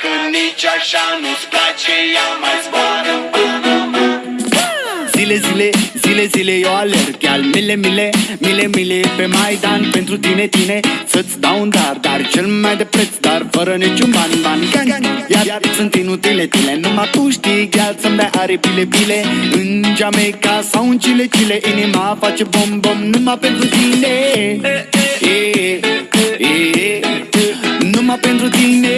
Dacă nici așa nu-ți place, ia mai zboară. Zile, zile, zile, zile eu alerg, iar mile, mile, mile, mile pe Maidan. Pentru tine, tine, să-ți dau un dar cel mai de preț, dar fără niciun ban. Iar sunt inutile, tile, numai tu știi, gheal să-mi dai aripile, pile. În Jamaica sau în Chile, Chile, inima face bom numai pentru tine. Numai pentru tine.